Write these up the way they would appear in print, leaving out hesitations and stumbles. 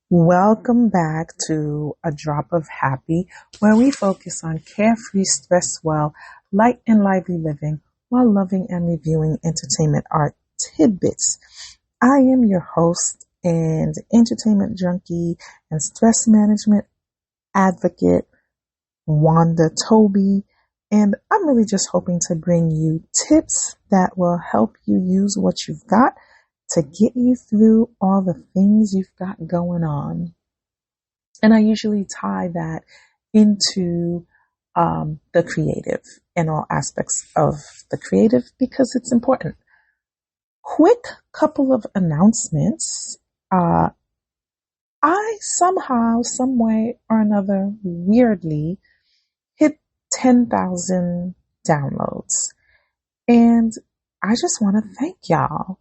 Welcome back to A Drop of Happy, where we focus on carefree, stress well, light and lively living while loving and reviewing entertainment art tidbits. I am your host and entertainment junkie and stress management advocate, Wanda Toby, and I'm really just hoping to bring you tips that will help you use what you've got to get you through all the things you've got going on. And I usually tie that into the creative and all aspects of the creative because it's important. Quick couple of announcements. I somehow, some way or another, weirdly hit 10,000 downloads. And I just want to thank y'all.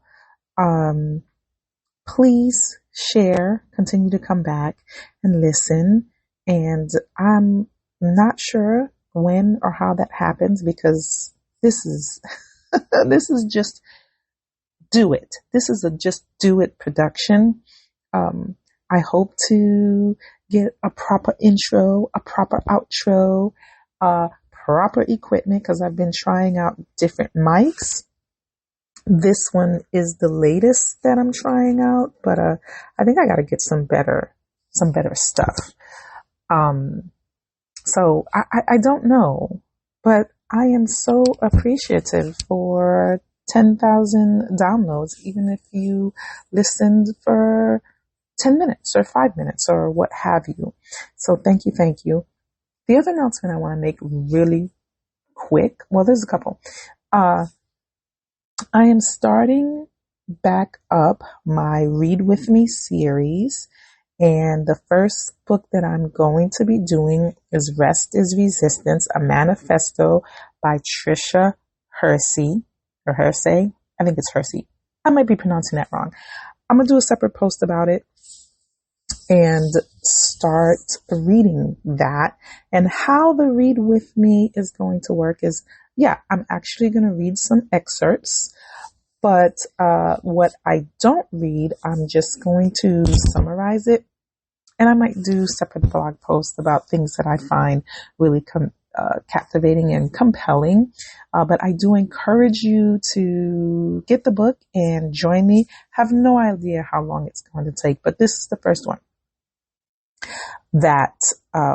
Please share, continue to come back and listen. And I'm not sure when or how that happens because this is, this is just do it. This is a just do it production. I hope to get a proper intro, a proper outro, proper equipment because I've been trying out different mics. This one is the latest that I'm trying out, but I think I got to get some better stuff. So I don't know, but I am so appreciative for 10,000 downloads, even if you listened for 10 minutes or 5 minutes or what have you. So thank you, thank you. The other announcement I want to make really quick, well, there's a couple. I am starting back up my Read With Me series, and the first book that I'm going to be doing is Rest is Resistance, a manifesto by Trisha Hersey, or Hersey. I think it's Hersey. I might be pronouncing that wrong. I'm going to do a separate post about it and start reading that. And how the Read With Me is going to work is, I'm actually going to read some excerpts, but what I don't read, I'm just going to summarize it, and I might do separate blog posts about things that I find really captivating and compelling. But I do encourage you to get the book and join me. Have no idea how long it's going to take, but this is the first one that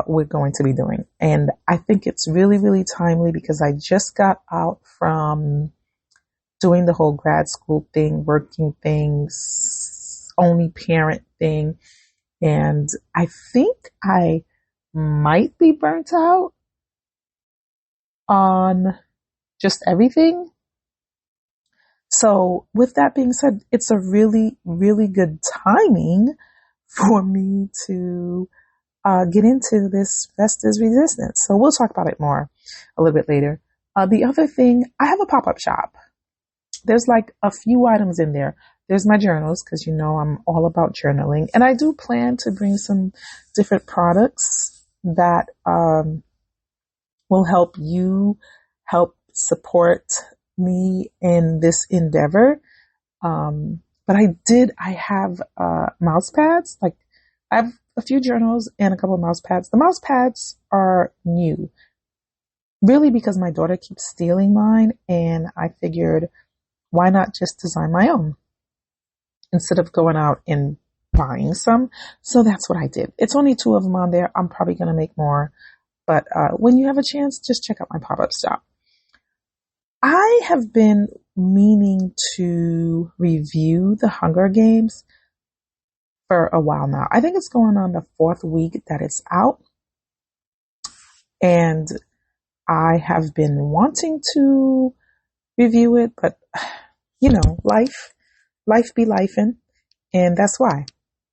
we're going to be doing. And I think it's really, really timely because I just got out from doing the whole grad school thing, working things, only parent thing. And I think I might be burnt out on just everything. So with that being said, it's a really, really good timing for me to get into this Rest is Resistance. So we'll talk about it more a little bit later. The other thing, I have a pop-up shop. There's like a few items in there. There's my journals because I'm all about journaling. And I do plan to bring some different products that will help you help support me in this endeavor. But I have mouse pads. Like I have a few journals and a couple of mouse pads. The mouse pads are new, really, because my daughter keeps stealing mine, and I figured, why not just design my own instead of going out and buying some? So that's what I did. It's only 2 of them on there. I'm probably going to make more. But when you have a chance, just check out my pop-up shop. I have been meaning to review The Hunger Games for a while now. I think it's going on the 4th week that it's out. And I have been wanting to review it, but life be lifing, and that's why.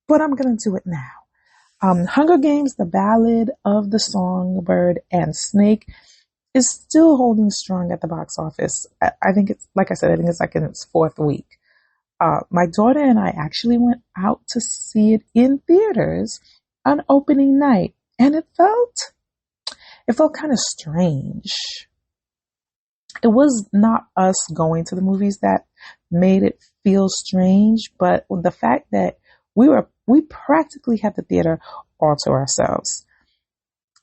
But I'm going to do it now. Hunger Games, the Ballad of the Songbird and Snake is still holding strong at the box office. I think it's, like I said, I think it's like in its 4th week. My daughter and I actually went out to see it in theaters on opening night, and it felt kind of strange. It was not us going to the movies that made it feel strange, but the fact that we practically had the theater all to ourselves.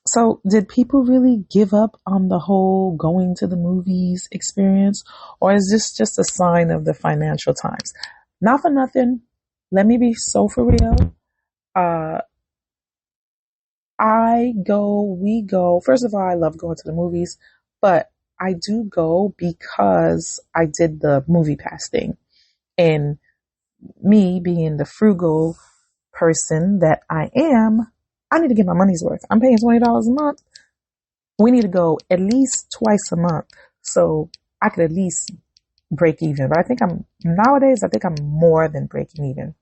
So did people really give up on the whole going to the movies experience, or is this just a sign of the financial times? Not for nothing. Let me be so for real. Uh, we go. First of all, I love going to the movies, but I do go because I did the movie pass thing. And me being the frugal person that I am, I need to get my money's worth. I'm paying $20 a month. We need to go at least twice a month so I could at least break even. But nowadays, I think I'm more than breaking even.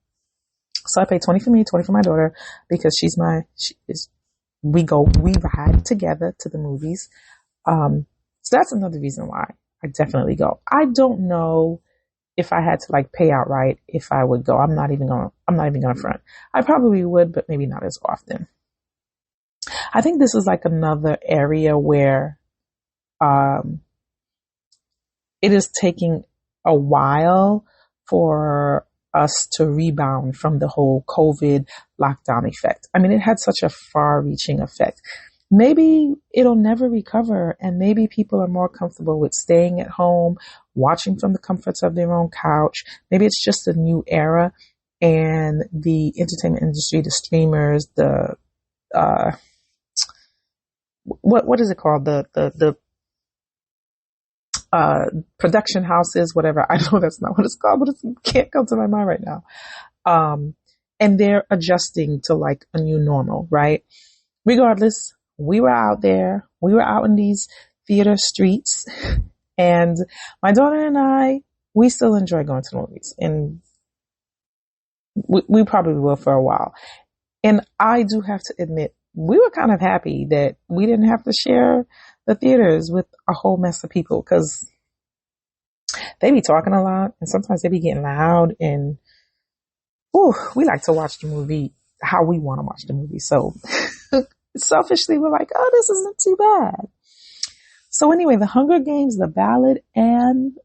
So I pay 20 for me, 20 for my daughter, because we ride together to the movies. So that's another reason why I definitely go. I don't know if I had to like pay outright if I would go. I'm not even gonna front. I probably would, but maybe not as often. I think this is like another area where it is taking a while for us to rebound from the whole COVID lockdown effect. I mean, it had such a far-reaching effect. Maybe it'll never recover, and maybe people are more comfortable with staying at home, watching from the comforts of their own couch. Maybe it's just a new era, and the entertainment industry, the streamers, the what is it called? The production houses, whatever. I know that's not what it's called, but it can't come to my mind right now. And they're adjusting to like a new normal, right? Regardless, we were out there. We were out in these theater streets, and my daughter and I, we still enjoy going to the movies, and we probably will for a while. And I do have to admit, we were kind of happy that we didn't have to share the theaters with a whole mess of people, because they be talking a lot and sometimes they be getting loud, and we like to watch the movie how we want to watch the movie. So selfishly, we're like, oh, this isn't too bad. So anyway, the Hunger Games, the Ballad, and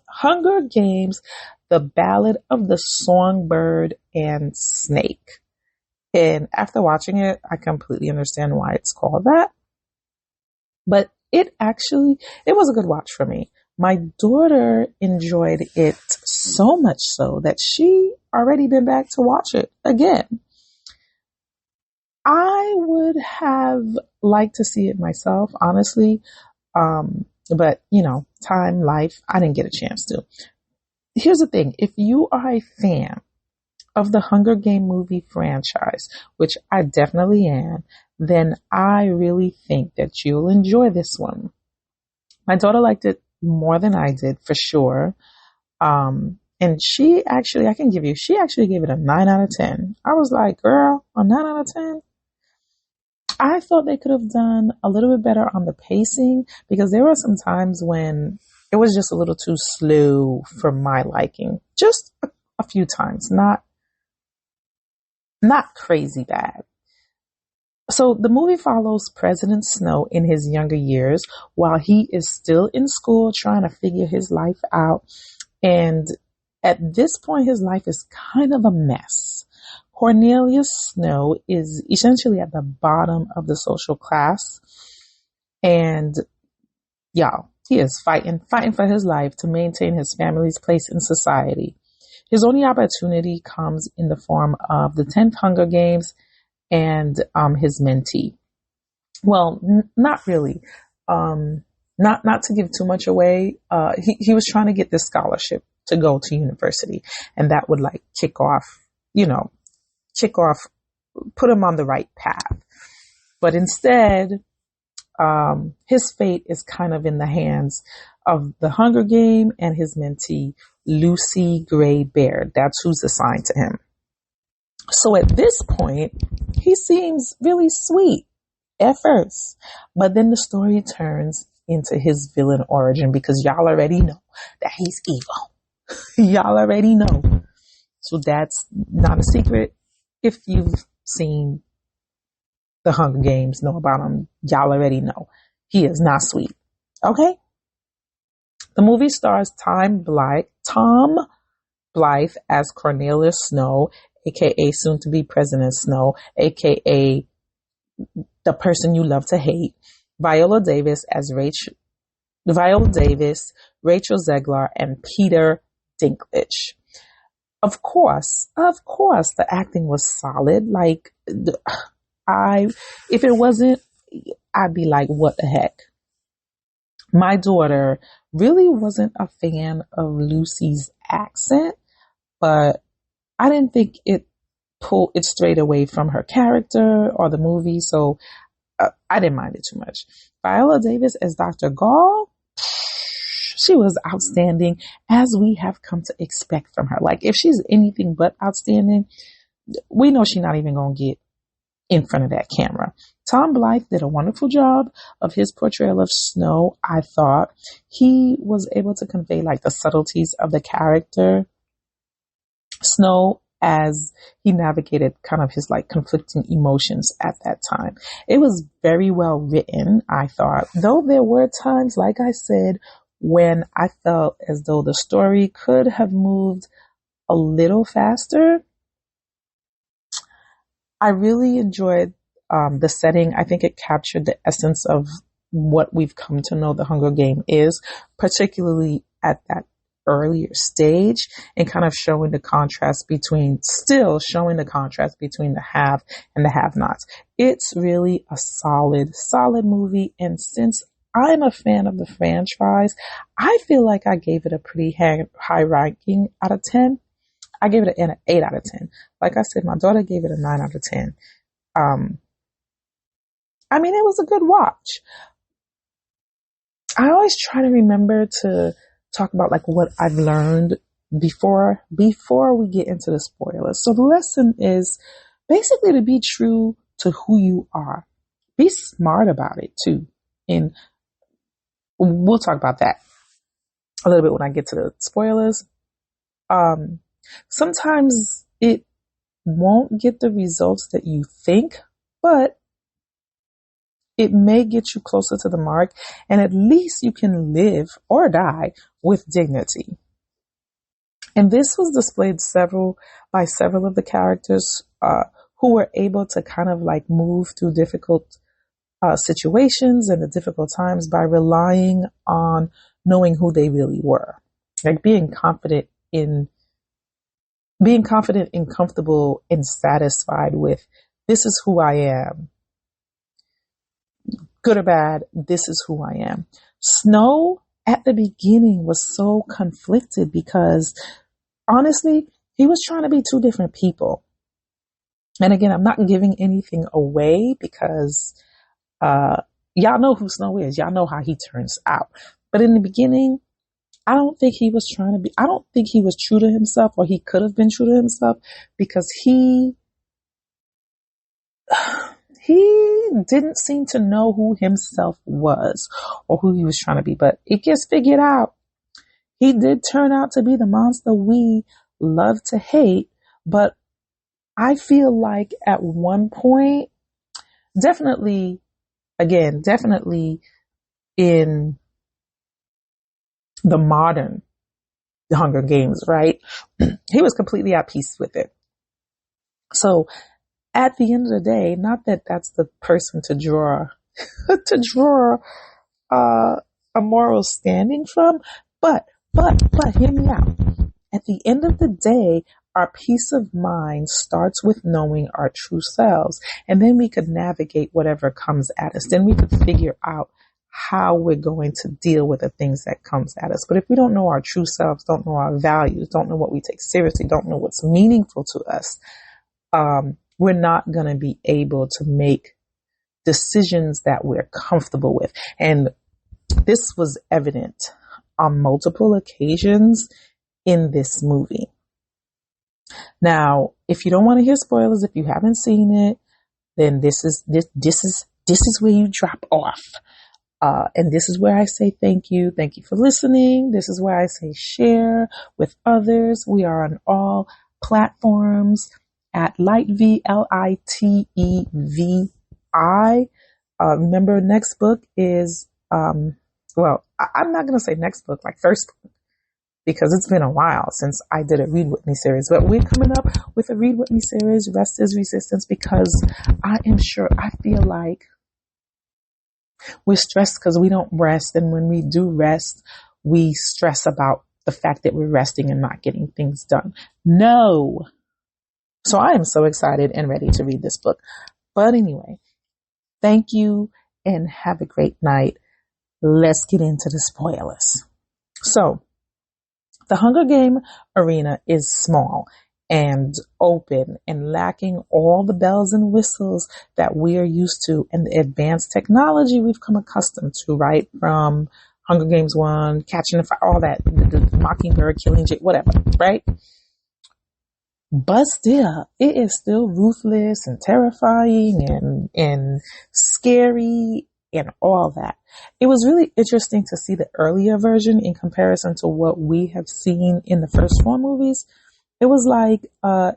Hunger Games, the Ballad of the Songbird and Snake. And after watching it, I completely understand why it's called that. But it was a good watch for me. My daughter enjoyed it so much so that she already been back to watch it again. I would have liked to see it myself, honestly. But time, life, I didn't get a chance to. Here's the thing. If you are a fan of the Hunger Game movie franchise, which I definitely am, then I really think that you'll enjoy this one. My daughter liked it more than I did, for sure. And she actually gave it a 9 out of 10. I was like, girl, a 9 out of 10? I thought they could have done a little bit better on the pacing, because there were some times when it was just a little too slow for my liking. Just a few times, not crazy bad. So the movie follows President Snow in his younger years while he is still in school trying to figure his life out. And at this point, his life is kind of a mess. Cornelius Snow is essentially at the bottom of the social class. And y'all, he is fighting for his life to maintain his family's place in society. His only opportunity comes in the form of the 10th Hunger Games and his mentee. Well, not really. Not to give too much away. He was trying to get this scholarship to go to university, and that would like kick off, put him on the right path. But instead, his fate is kind of in the hands of the Hunger Game and his mentee, Lucy Gray Baird. That's who's assigned to him. So at this point, he seems really sweet at first, but then the story turns into his villain origin, because y'all already know that he's evil. Y'all already know. So that's not a secret. If you've seen the Hunger Games, know about him, y'all already know. He is not sweet. Okay? The movie stars Tom Blythe as Cornelius Snow, aka soon to be President Snow, aka the person you love to hate. Viola Davis, Rachel Zegler, and Peter Dinklage. Of course, the acting was solid. Like, if it wasn't, I'd be like, what the heck? My daughter really wasn't a fan of Lucy's accent, but I didn't think it pulled it straight away from her character or the movie, so I didn't mind it too much. Viola Davis as Dr. Gall, she was outstanding, as we have come to expect from her. Like, if she's anything but outstanding, we know she's not even going to get in front of that camera. Tom Blythe did a wonderful job of his portrayal of Snow. I thought he was able to convey like the subtleties of the character Snow as he navigated kind of his like conflicting emotions at that time. It was very well written, I thought, though there were times, like I said, when I felt as though the story could have moved a little faster. I really enjoyed the setting. I think it captured the essence of what we've come to know the Hunger Game is, particularly at that earlier stage, and kind of showing the contrast between the have and the have-nots. It's really a solid movie. And since I'm a fan of the franchise, I feel like I gave it a pretty high ranking out of 10. I gave it an 8 out of 10. Like I said, my daughter gave it a 9 out of 10. I mean, it was a good watch. I always try to remember to talk about like what I've learned before we get into the spoilers. So the lesson is basically to be true to who you are. Be smart about it too. And we'll talk about that a little bit when I get to the spoilers. Sometimes it won't get the results that you think, but it may get you closer to the mark, and at least you can live or die with dignity. And this was displayed by several of the characters who were able to kind of like move through difficult situations and the difficult times by relying on knowing who they really were, like being confident and comfortable and satisfied with, this is who I am. Good or bad, this is who I am. Snow at the beginning was so conflicted because honestly, he was trying to be two different people. And again, I'm not giving anything away because y'all know who Snow is. Y'all know how he turns out. But in the beginning, I don't think he was true to himself, or he could have been true to himself, because he didn't seem to know who himself was or who he was trying to be. But it gets figured out. He did turn out to be the monster we love to hate. But I feel like at one point, definitely in the modern Hunger Games, right? He was completely at peace with it. So at the end of the day, not that that's the person to draw a moral standing from, but hear me out. At the end of the day, our peace of mind starts with knowing our true selves, and then we could navigate whatever comes at us. Then we could figure out how we're going to deal with the things that comes at us. But if we don't know our true selves, don't know our values, don't know what we take seriously, don't know what's meaningful to us, we're not going to be able to make decisions that we're comfortable with. And this was evident on multiple occasions in this movie. Now, if you don't want to hear spoilers, if you haven't seen it, then this is where you drop off. And this is where I say thank you. Thank you for listening. This is where I say share with others. We are on all platforms at LightV, LITEVI. Remember, next book is, I'm not going to say next book, like first book. because it's been a while since I did a Read With Me series. But we're coming up with a Read With Me series, Rest is Resistance, because I feel like we're stressed because we don't rest. And when we do rest, we stress about the fact that we're resting and not getting things done. No. So I am so excited and ready to read this book. But anyway, thank you and have a great night. Let's get into the spoilers. So, the Hunger Game arena is small and open and lacking all the bells and whistles that we are used to and the advanced technology we've come accustomed to, right? From Hunger Games 1, Catching the Fire, all that, the Mockingbird, Killing Jake, whatever, right? But still, it is still ruthless and terrifying and scary and all that. It was really interesting to see the earlier version in comparison to what we have seen in the first 4 movies. It was like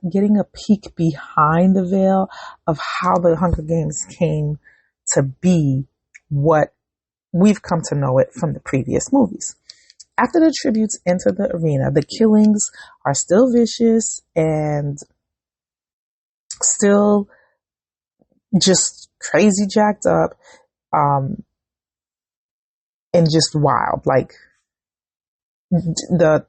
getting a peek behind the veil of how the Hunger Games came to be what we've come to know it from the previous movies. After the tributes enter the arena, the killings are still vicious and still just crazy jacked up, and just wild. Like the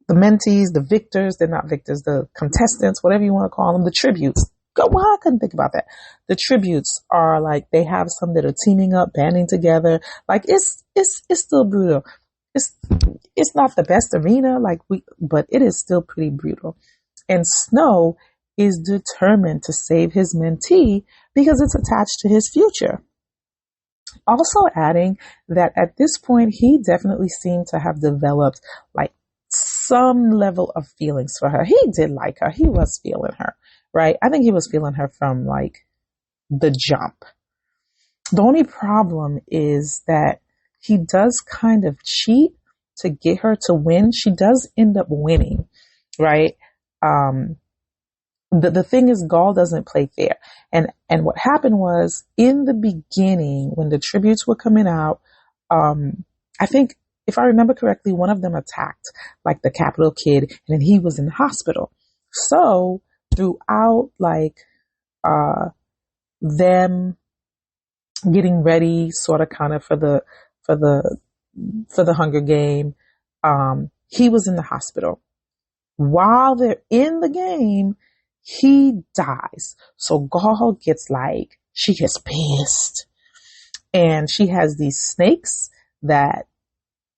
mentees, the victors, they're not victors, the contestants, whatever you want to call them, the tributes. Well, I couldn't think about that. The tributes are like, they have some that are teaming up, banding together. Like it's still brutal. It's not the best arena, but it is still pretty brutal. And Snow is determined to save his mentee because it's attached to his future. Also adding that at this point, he definitely seemed to have developed like some level of feelings for her. He did like her. He was feeling her, right? I think he was feeling her from like the jump. The only problem is that he does kind of cheat to get her to win. She does end up winning, right? The thing is, Gaul doesn't play fair. And what happened was, in the beginning, when the tributes were coming out, I think, if I remember correctly, one of them attacked like the Capitol kid, and then he was in the hospital. So throughout like them getting ready sort of kind of for the Hunger Game, he was in the hospital. While they're in the game, he dies. So Gaul she gets pissed. And she has these snakes that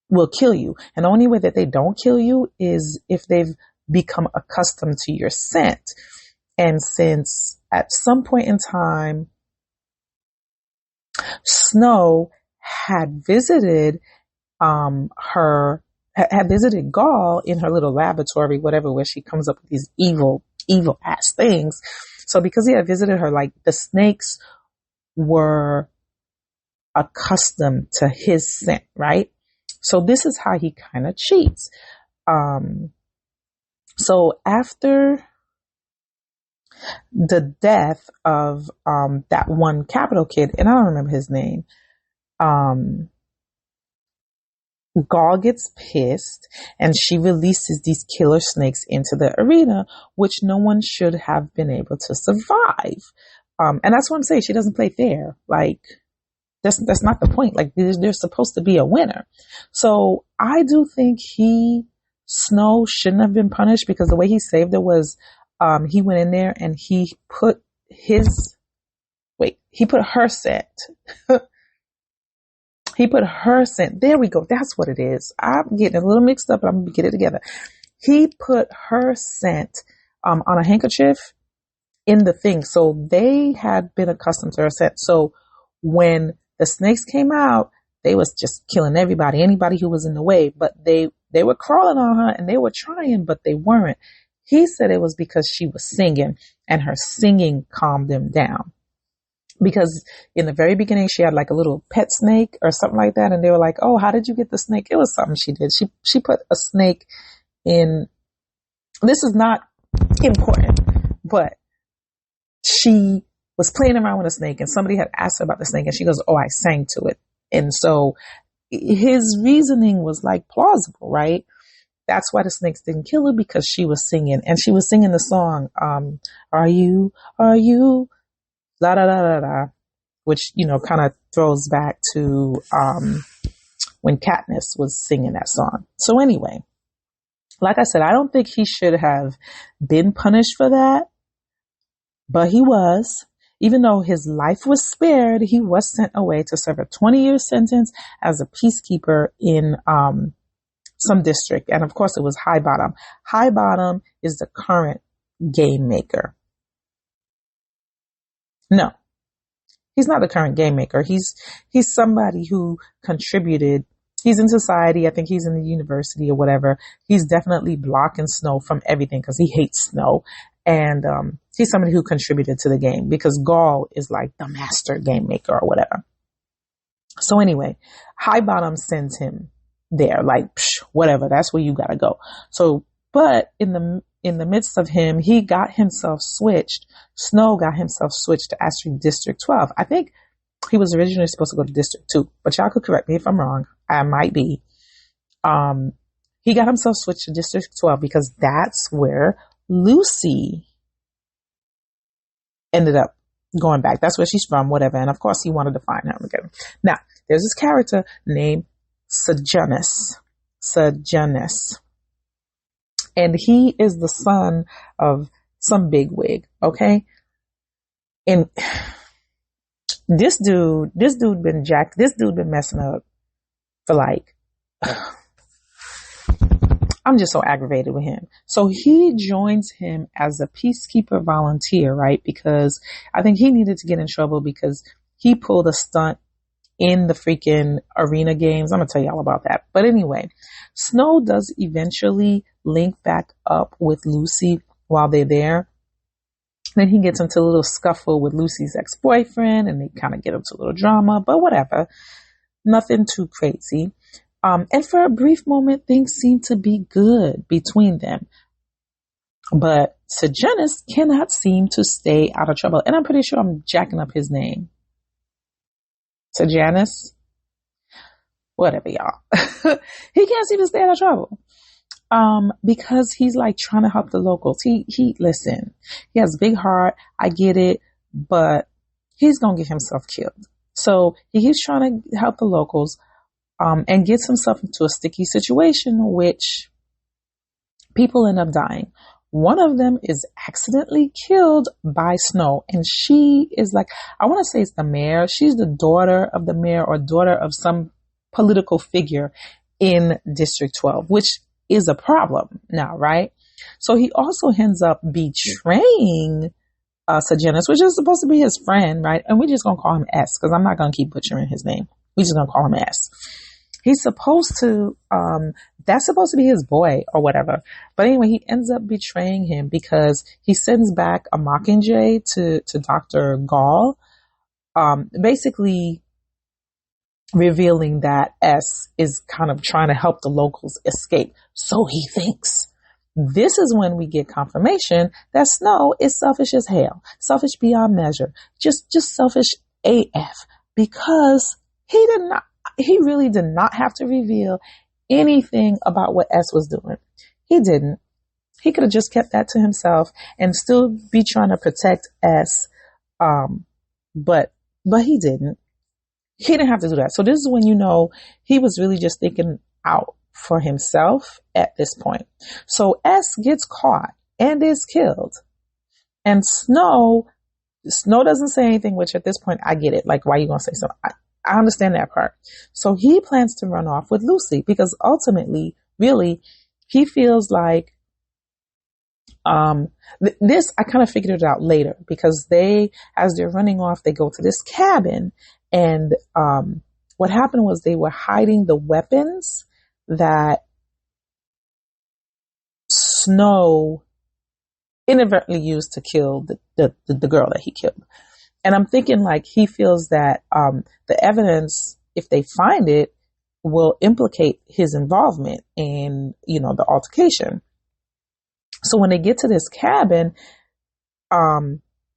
will kill you. And the only way that they don't kill you is if they've become accustomed to your scent. And since at some point in time, Snow had visited had visited Gaul in her little laboratory, whatever, where she comes up with these evil ass things. So because he had visited her, like the snakes were accustomed to his scent, right? So this is how he kind of cheats. So after the death of that one Capitol kid, and I don't remember his name, Gaul gets pissed and she releases these killer snakes into the arena, which no one should have been able to survive. And that's what I'm saying. She doesn't play fair. Like, that's not the point. Like, there's supposed to be a winner. So I do think Snow shouldn't have been punished, because the way he saved her was, he went in there and he put her scent. He put her scent. There we go. That's what it is. I'm getting a little mixed up, but I'm going to get it together. He put her scent on a handkerchief in the thing. So they had been accustomed to her scent. So when the snakes came out, they was just killing anybody who was in the way. But they were crawling on her and they were trying, but they weren't. He said it was because she was singing, and her singing calmed them down. Because in the very beginning, she had like a little pet snake or something like that. And they were like, oh, how did you get the snake? It was something she did. She put a snake in, this is not important, but she was playing around with a snake and somebody had asked her about the snake and she goes, oh, I sang to it. And so his reasoning was like plausible, right? That's why the snakes didn't kill her, because she was singing, and she was singing the song, are you, la da da da da, which, kind of throws back to, when Katniss was singing that song. So anyway, like I said, I don't think he should have been punished for that, but he was. Even though his life was spared, he was sent away to serve a 20-year sentence as a peacekeeper in some district. And of course, it was High Bottom. High Bottom is the current game maker. No, he's not the current game maker. He's somebody who contributed. He's in society. I think he's in the university or whatever. He's definitely blocking Snow from everything because he hates Snow. And he's somebody who contributed to the game, because Gaul is like the master game maker or whatever. So anyway, High Bottom sends him there, like, whatever, that's where you gotta go. So, but in the midst of him, he got himself switched. Snow got himself switched to actually District 12. I think he was originally supposed to go to District 2, but y'all could correct me if I'm wrong. I might be. He got himself switched to District 12 because that's where Lucy ended up going back. That's where she's from, whatever. And of course, he wanted to find her again. Now, there's this character named Sejanus. And he is the son of some bigwig, okay? And this dude been messing up for like, I'm just so aggravated with him. So he joins him as a peacekeeper volunteer, right? Because I think he needed to get in trouble because he pulled a stunt in the freaking arena games. I'm going to tell you all about that. But anyway, Snow does eventually link back up with Lucy while they're there. Then he gets into a little scuffle with Lucy's ex-boyfriend, and they kind of get into a little drama, but whatever. Nothing too crazy. And for a brief moment, things seem to be good between them. But Sejanus cannot seem to stay out of trouble. And I'm pretty sure I'm jacking up his name. Sejanus? Whatever, y'all. He can't seem to stay out of trouble. Because he's like trying to help the locals. Listen, he has a big heart. I get it, but he's going to get himself killed. So he's trying to help the locals. And gets himself into a sticky situation, which people end up dying. One of them is accidentally killed by Snow. And she is like, I want to say it's the mayor. She's the daughter of the mayor or daughter of some political figure in District 12, which is a problem now, right? So he also ends up betraying Sejanus, which is supposed to be his friend, right? And we're just going to call him S because I'm not going to keep butchering his name. We're just going to call him S. He's supposed to, that's supposed to be his boy or whatever. But anyway, he ends up betraying him because he sends back a mockingjay to Dr. Gaul, basically revealing that S is kind of trying to help the locals escape. So he thinks. This is when we get confirmation that Snow is selfish as hell, selfish beyond measure, just selfish AF, because he really did not have to reveal anything about what S was doing. He didn't. He could have just kept that to himself and still be trying to protect S. But he didn't. He didn't have to do that. So this is when you know he was really just thinking out for himself at this point. So S gets caught and is killed. And Snow doesn't say anything, which at this point I get it. Like, why are you going to say something? I understand that part. So he plans to run off with Lucy because ultimately, really, he feels like this, I kind of figured it out later because as they're running off, they go to this cabin, and what happened was they were hiding the weapons that Snow inadvertently used to kill the girl that he killed. And I'm thinking like he feels that the evidence, if they find it, will implicate his involvement in, the altercation. So when they get to this cabin,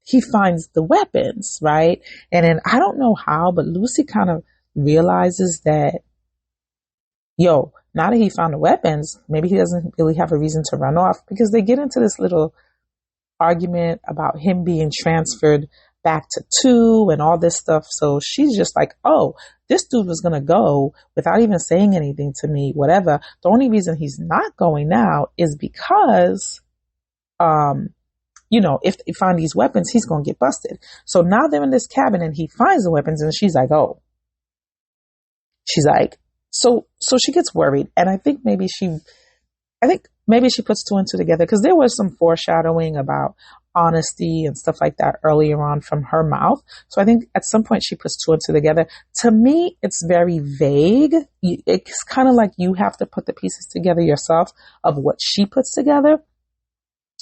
he finds the weapons, right? And then I don't know how, but Lucy kind of realizes that yo, now that he found the weapons, maybe he doesn't really have a reason to run off, because they get into this little argument about him being transferred back to 2 and all this stuff. So she's just like, oh, this dude was going to go without even saying anything to me, whatever. The only reason he's not going now is because, if they find these weapons, he's going to get busted. So now they're in this cabin and he finds the weapons and she's like, oh, so she gets worried. And I think maybe she puts 2 and 2 together, because there was some foreshadowing about honesty and stuff like that earlier on from her mouth. So I think at some point she puts 2 and 2 together. To me, it's very vague. It's kind of like you have to put the pieces together yourself of what she puts together.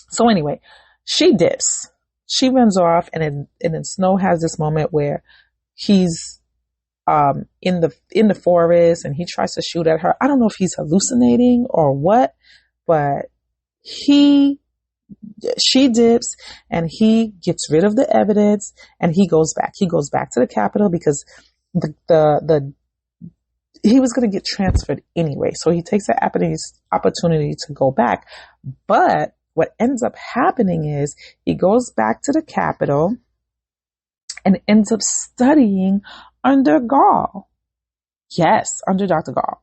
So anyway, she dips. She runs off, and then Snow has this moment where he's in the forest and he tries to shoot at her. I don't know if he's hallucinating or what, but she dips and he gets rid of the evidence and he goes back. He goes back to the Capitol because he was going to get transferred anyway. So he takes the opportunity to go back. But what ends up happening is he goes back to the Capitol and ends up studying under Gall. Yes, under Dr. Gall.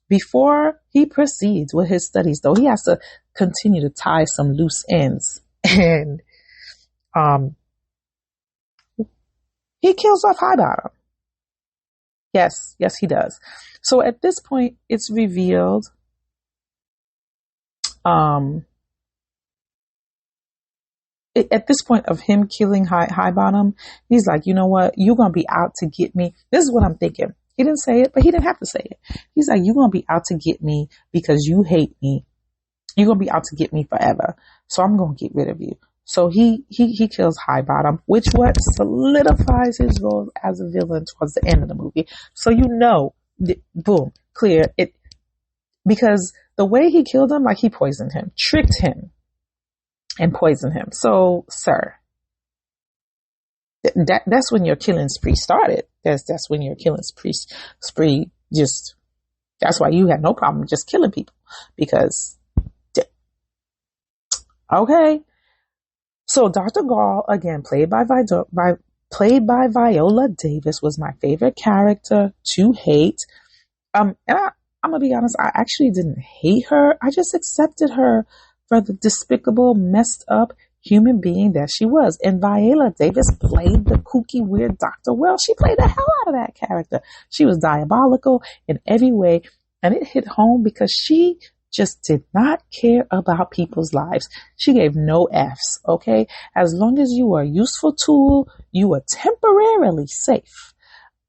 Before he proceeds with his studies, though, he has to continue to tie some loose ends. And he kills off Highbottom. Yes, he does. So at this point, it's revealed at this point of him killing Highbottom, he's like, you know what? You're going to be out to get me. This is what I'm thinking. He didn't say it, but he didn't have to say it. He's like, you're going to be out to get me because you hate me. You're going to be out to get me forever. So I'm going to get rid of you. So he kills Highbottom, which what solidifies his role as a villain towards the end of the movie. So boom, clear it, because the way he killed him, like he poisoned him, tricked him, and poisoned him. So, sir, that's when your killing spree started. That's when your killing spree just. That's why you had no problem just killing people, because. Okay. So Dr. Gall, again, played by Viola Davis, was my favorite character to hate. And I'm gonna be honest, I actually didn't hate her. I just accepted her for the despicable, messed up human being that she was. And Viola Davis played the kooky, weird doctor well. She played the hell out of that character. She was diabolical in every way, and it hit home because she just did not care about people's lives. She gave no F's, okay? As long as you were a useful tool, you were temporarily safe.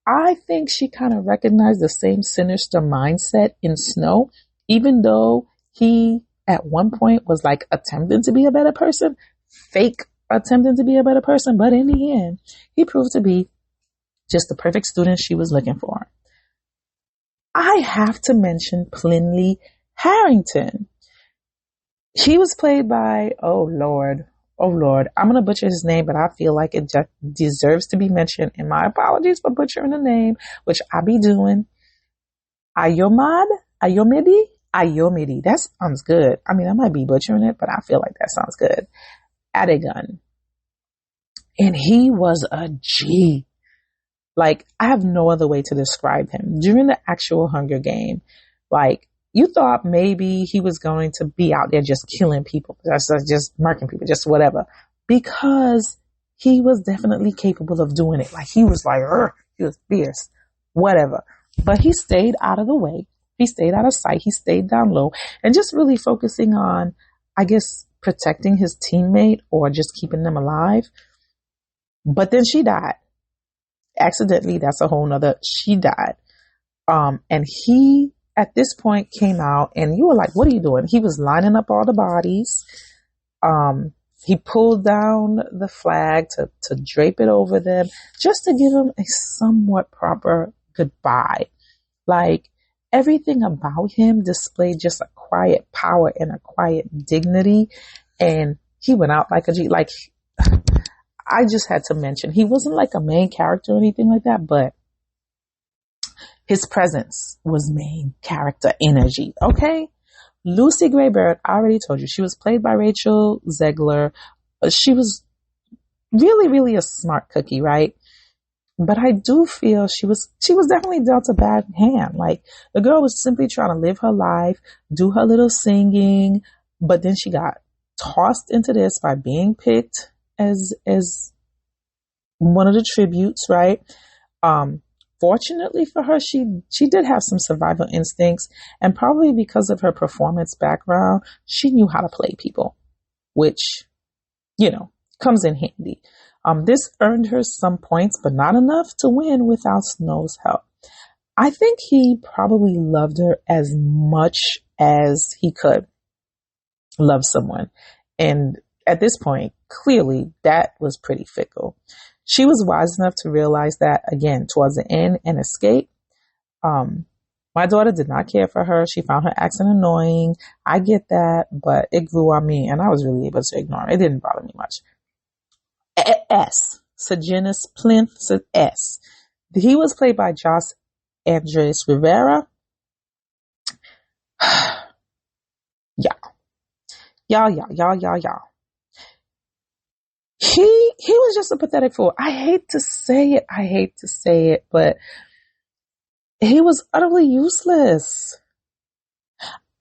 I think she kind of recognized the same sinister mindset in Snow, even though he at one point was like attempting to be a better person, fake attempting to be a better person. But in the end, he proved to be just the perfect student she was looking for. I have to mention Plinley Harrington. He was played by, oh Lord, I'm going to butcher his name, but I feel like it just deserves to be mentioned. And my apologies for butchering the name, which I be doing. Ayomidi. That sounds good. I mean, I might be butchering it, but I feel like that sounds good. Adigun. And he was a G. Like, I have no other way to describe him. During the actual Hunger Game, like, you thought maybe he was going to be out there just killing people, just murking people, just whatever, because he was definitely capable of doing it. Like, he was like, he was fierce, whatever. But he stayed out of the way. He stayed out of sight. He stayed down low and just really focusing on, I guess, protecting his teammate or just keeping them alive. But then she died. Accidentally, that's a whole nother, she died. And he, at this point, came out and you were like, what are you doing? He was lining up all the bodies. He pulled down the flag to drape it over them just to give him a somewhat proper goodbye. Like, everything about him displayed just a quiet power and a quiet dignity. And he went out like a G. Like, I just had to mention, he wasn't like a main character or anything like that, but His presence was main character energy. Okay. Lucy Greybird, I already told you, she was played by Rachel Zegler. She was really, really a smart cookie, right? But I do feel she was definitely dealt a bad hand. Like, the girl was simply trying to live her life, do her little singing, but then she got tossed into this by being picked as one of the tributes, right? Fortunately for her, she did have some survival instincts, and probably because of her performance background, she knew how to play people, which, comes in handy. This earned her some points, but not enough to win without Snow's help. I think he probably loved her as much as he could love someone. And at this point, clearly that was pretty fickle. She was wise enough to realize that, again, towards the end, and escape. My daughter did not care for her. She found her accent annoying. I get that, but it grew on me, and I was really able to ignore it. It didn't bother me much. S. Sejanus Plinth S. He was played by Josh Andres Rivera. Y'all. He was just a pathetic fool. I hate to say it, but he was utterly useless.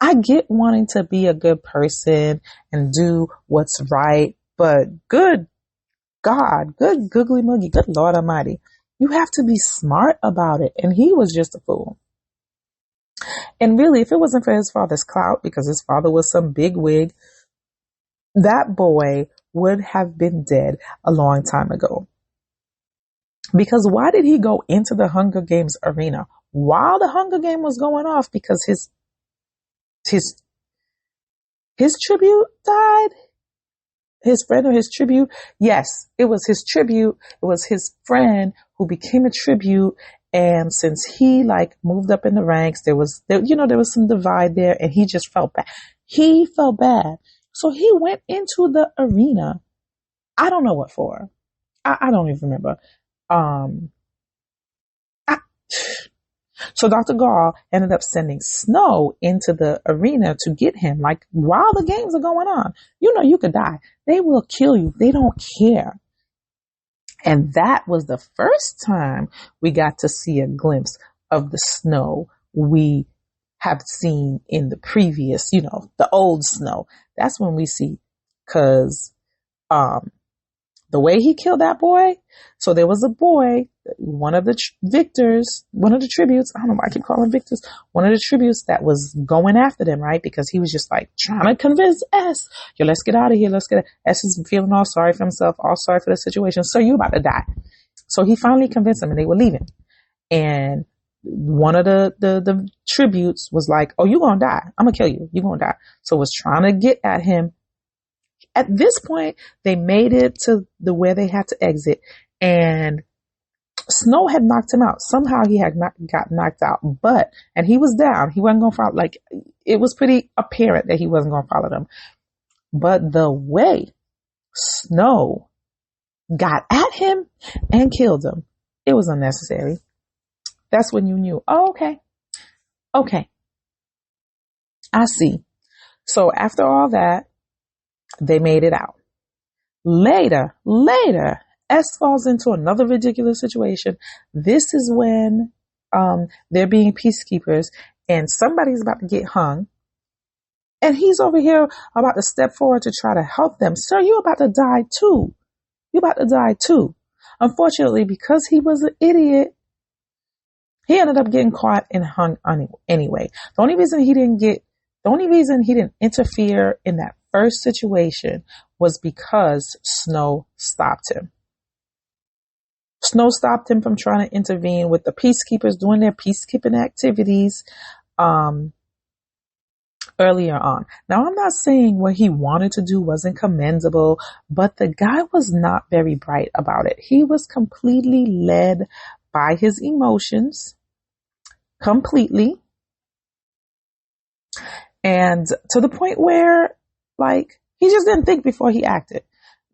I get wanting to be a good person and do what's right, but good God, good googly muggy, good Lord Almighty, you have to be smart about it. And he was just a fool. And really, if it wasn't for his father's clout, because his father was some big wig, that boy would have been dead a long time ago. Because why did he go into the Hunger Games arena while the Hunger Game was going off? Because his tribute died? His friend or his tribute? Yes, it was his tribute. It was his friend who became a tribute. And since he moved up in the ranks, there was some divide there, and he just felt bad. He felt bad. So he went into the arena. I don't know what for. I don't even remember. So Dr. Gall ended up sending Snow into the arena to get him. While the games are going on, you could die. They will kill you. They don't care. And that was the first time we got to see a glimpse of the Snow we have seen in the previous, the old Snow. That's when we see, because the way he killed that boy. So there was a boy, one of the victors, one of the tributes. I don't know why I keep calling victors. One of the tributes that was going after them, right? Because he was just trying to convince S. Yo, let's get out of here. Let's get. S is feeling all sorry for himself, all sorry for the situation. So you about to die. So he finally convinced them, and they were leaving. And one of the tributes was like, "Oh, you gonna die? I'm gonna kill you. You gonna die." So was trying to get at him. At this point, they made it to where they had to exit, and Snow had knocked him out. Somehow he had got knocked out, and he was down. He wasn't going to follow. It was pretty apparent that he wasn't going to follow them. But the way Snow got at him and killed him, it was unnecessary. That's when you knew, oh, okay, I see. So after all that, they made it out. Later, S falls into another ridiculous situation. This is when they're being peacekeepers, and somebody's about to get hung, and he's over here about to step forward to try to help them. Sir, you're about to die too. Unfortunately, because he was an idiot, he ended up getting caught and hung anyway. The only reason he didn't interfere in that first situation was because Snow stopped him. Snow stopped him from trying to intervene with the peacekeepers doing their peacekeeping activities earlier on. Now, I'm not saying what he wanted to do wasn't commendable, but the guy was not very bright about it. He was completely led by his emotions, completely. And to the point where, he just didn't think before he acted.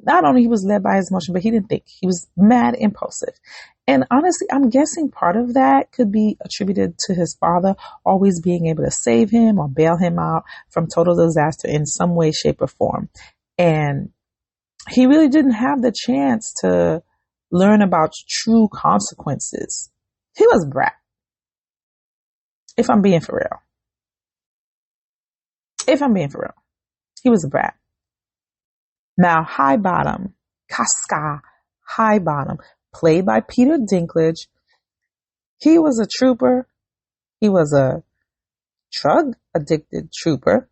not only he was led by his emotion, but he didn't think. He was mad impulsive. And honestly, I'm guessing part of that could be attributed to his father always being able to save him or bail him out from total disaster in some way, shape, or form. And he really didn't have the chance to learn about true consequences. He was a brat, if I'm being for real. If I'm being for real, he was a brat. Now, High Bottom, Casca High Bottom, played by Peter Dinklage. He was a trooper. He was a drug addicted trooper.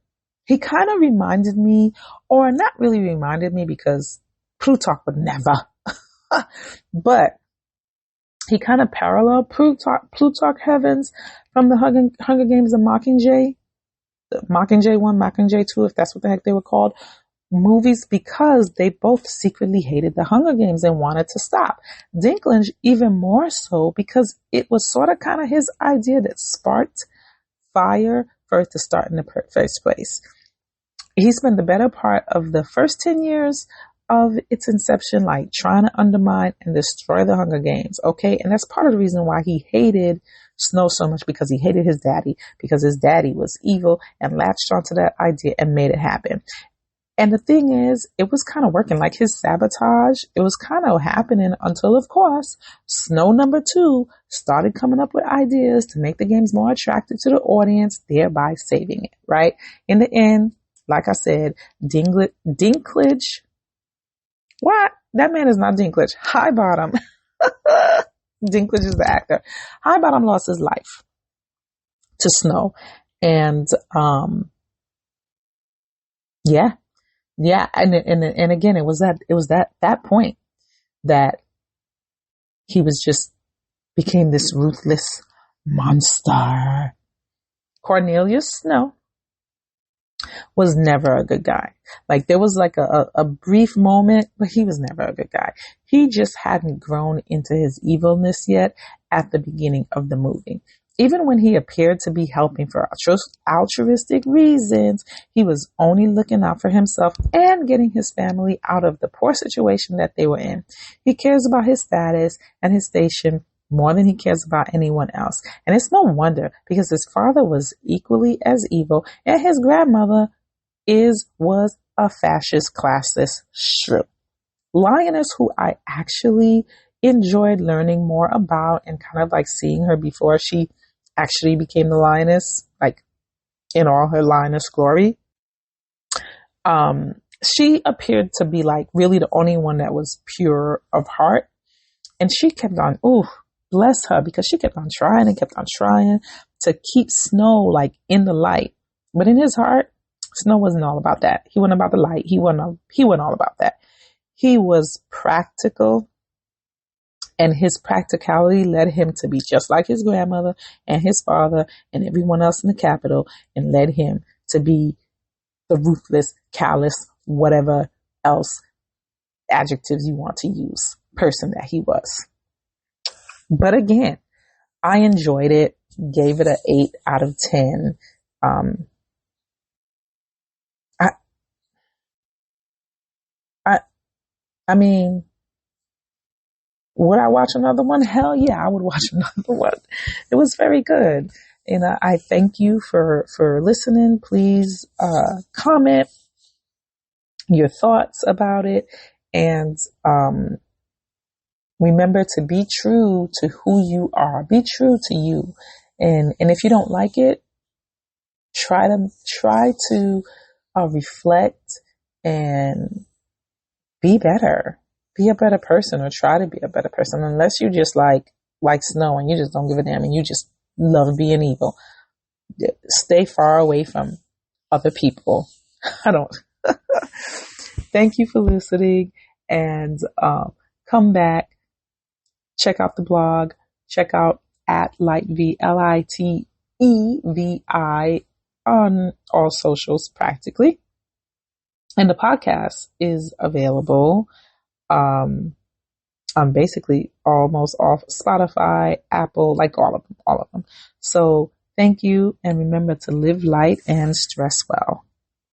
He kind of reminded me, or not really reminded me because Plutarch would never, but he kind of paralleled Plutarch Heavens from the Hunger Games of Mockingjay, Mockingjay 1, Mockingjay 2, if that's what the heck they were called, movies, because they both secretly hated the Hunger Games and wanted to stop. Dinklage even more so because it was sort of kind of his idea that sparked fire for it to start in the first place. He spent the better part of the first 10 years of its inception, like trying to undermine and destroy the Hunger Games. Okay. And that's part of the reason why he hated Snow so much, because he hated his daddy, because his daddy was evil and latched onto that idea and made it happen. And the thing is, it was kind of working, like his sabotage. It was kind of happening until, of course, Snow number 2 started coming up with ideas to make the games more attractive to the audience, thereby saving it, right? In the end, like I said, Dinklage, what? That man is not Dinklage. High Bottom. Dinklage is the actor. High Bottom lost his life to Snow. And, yeah. And again, it was that point that he was just became this ruthless monster. Cornelius Snow was never a good guy. Like, there was like a brief moment, but he was never a good guy. He just hadn't grown into his evilness yet at the beginning of the movie. Even when he appeared to be helping for altruistic reasons, he was only looking out for himself and getting his family out of the poor situation that they were in. He cares about his status and his station more than he cares about anyone else. And it's no wonder, because his father was equally as evil and his grandmother was a fascist classist shrew. Lioness, who I actually enjoyed learning more about and kind of like seeing her before she actually became the lioness, like in all her lioness glory. She appeared to be like really the only one that was pure of heart. And she kept on, bless her, because she kept on trying to keep Snow like in the light. But in his heart, Snow wasn't all about that. He wasn't about the light. He wasn't all about that. He was practical, and his practicality led him to be just like his grandmother and his father and everyone else in the Capitol, and led him to be the ruthless, callous, whatever else adjectives you want to use, person that he was. But again, I enjoyed it, gave it an 8 out of 10. I mean, would I watch another one? Hell yeah, I would watch another one. It was very good. And I thank you for listening. Please comment your thoughts about it. And remember to be true to who you are. Be true to you. And if you don't like it, try to reflect and be better. Be a better person, or try to be a better person. Unless you just like Snow and you just don't give a damn and you just love being evil. Stay far away from other people. I don't. Thank you for listening, and come back. Check out the blog. Check out at Lightevi, LITEVI, on all socials practically. And the podcast is available on basically almost off Spotify, Apple, like all of them. So thank you, and remember to live light and stress well.